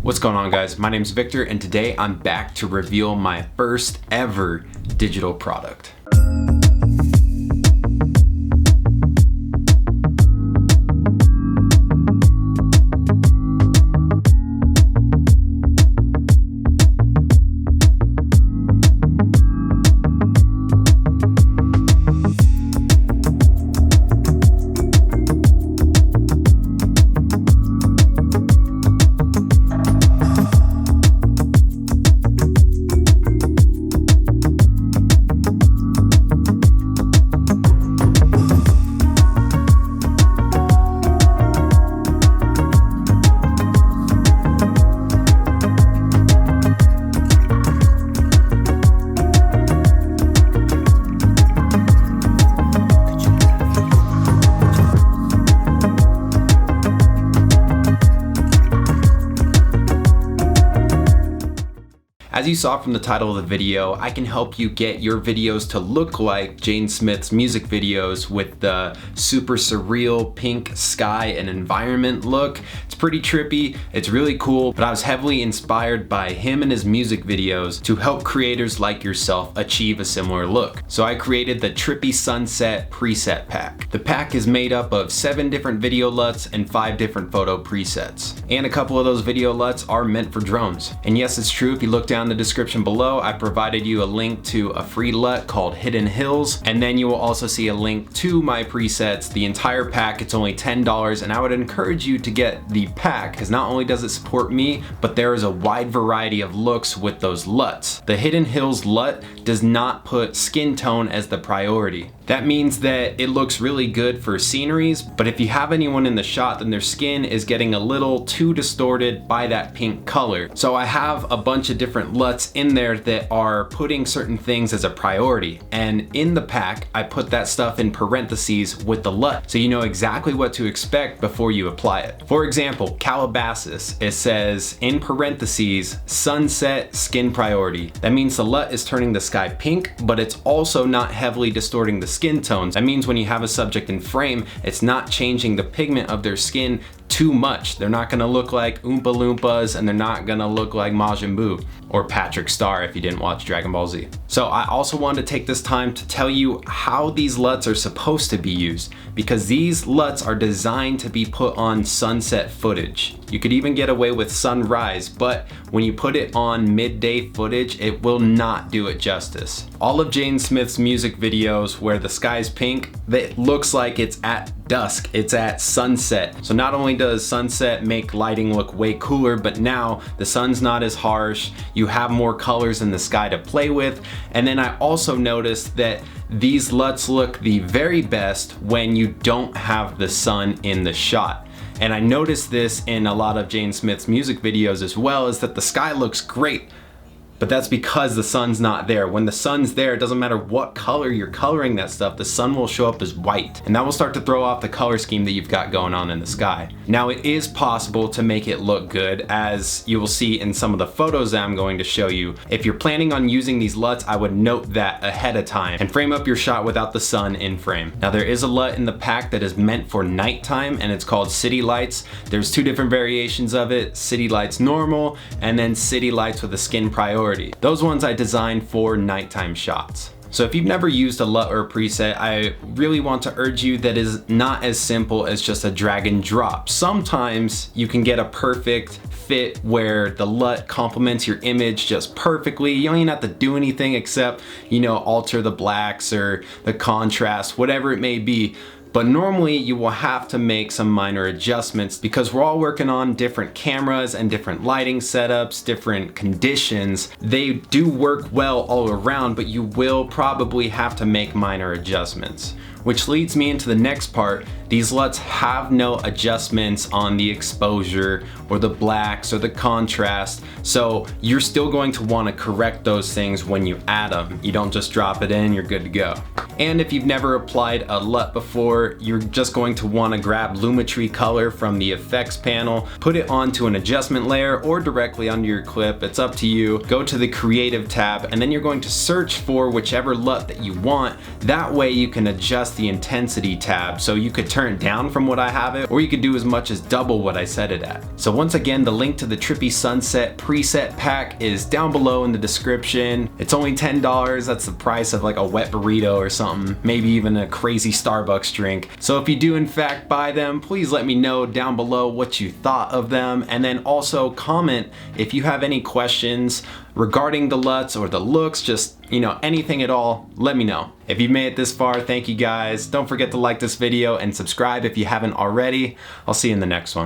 What's going on, guys? My name's Victor, and today I'm back to reveal my first ever digital product. As you saw from the title of the video, I can help you get your videos to look like Jaden Smith's music videos with the super surreal pink sky and environment look. It's pretty trippy, it's really cool, but I was heavily inspired by him and his music videos to help creators like yourself achieve a similar look. So I created the TRIPPY Sunset Preset Pack. The pack is made up of 7 different video LUTs and 5 different photo presets. And a couple of those video LUTs are meant for drones. And yes, it's true, if you look down the description below, I provided you a link to a free LUT called Hidden Hills, and then you will also see a link to my presets. The entire pack, it's only $10, and I would encourage you to get the pack because not only does it support me, but there is a wide variety of looks with those LUTs. The Hidden Hills LUT does not put skin tone as the priority. That means that it looks really good for sceneries, but if you have anyone in the shot, then their skin is getting a little too distorted by that pink color. So I have a bunch of different LUTs in there that are putting certain things as a priority. And in the pack, I put that stuff in parentheses with the LUT, so you know exactly what to expect before you apply it. For example, Calabasas, it says in parentheses, sunset skin priority. That means the LUT is turning the sky pink, but it's also not heavily distorting the skin tones. That means when you have a subject in frame, it's not changing the pigment of their skin too much. They're not gonna look like Oompa Loompas, and they're not gonna look like Majin Buu or Patrick Star if you didn't watch Dragon Ball Z. So I also wanted to take this time to tell you how these LUTs are supposed to be used, because these LUTs are designed to be put on sunset footage. You could even get away with sunrise, but when you put it on midday footage, it will not do it justice. All of Jaden Smith's music videos where the sky's pink, it looks like it's at dusk, it's at sunset. So not only does sunset make lighting look way cooler, but now the sun's not as harsh, you have more colors in the sky to play with. And then I also noticed that these LUTs look the very best when you don't have the sun in the shot. And I noticed this in a lot of Jaden Smith's music videos as well, is that the sky looks great, but that's because the sun's not there. When the sun's there, it doesn't matter what color you're coloring that stuff, the sun will show up as white, and that will start to throw off the color scheme that you've got going on in the sky. Now, it is possible to make it look good, as you will see in some of the photos that I'm going to show you. If you're planning on using these LUTs, I would note that ahead of time and frame up your shot without the sun in frame. Now, there is a LUT in the pack that is meant for nighttime, and it's called City Lights. There's 2 different variations of it, City Lights Normal, and then City Lights with a skin priority. Those ones I designed for nighttime shots. So if you've never used a LUT or a preset, I really want to urge you that it is not as simple as just a drag and drop. Sometimes you can get a perfect fit where the LUT complements your image just perfectly. You don't even have to do anything except, you know, alter the blacks or the contrast, whatever it may be. But normally you will have to make some minor adjustments because we're all working on different cameras and different lighting setups, different conditions. They do work well all around, but you will probably have to make minor adjustments. Which leads me into the next part. These LUTs have no adjustments on the exposure or the blacks or the contrast, so you're still going to want to correct those things when you add them. You don't just drop it in, you're good to go. And if you've never applied a LUT before, you're just going to want to grab Lumetri color from the effects panel, put it onto an adjustment layer or directly under your clip, it's up to you. Go to the creative tab, and then you're going to search for whichever LUT that you want. That way you can adjust adjust the intensity tab, so you could turn it down from what I have it, or you could do as much as double what I set it at. So once again, the link to the Trippy Sunset preset pack is down below in the description. It's only $10, that's the price of like a wet burrito or something, maybe even a crazy Starbucks drink. So if you do in fact buy them, please let me know down below what you thought of them, and then also comment if you have any questions regarding the LUTs or the looks, just, you know, anything at all, let me know. If you've made it this far, thank you guys. Don't forget to like this video and subscribe if you haven't already. I'll see you in the next one.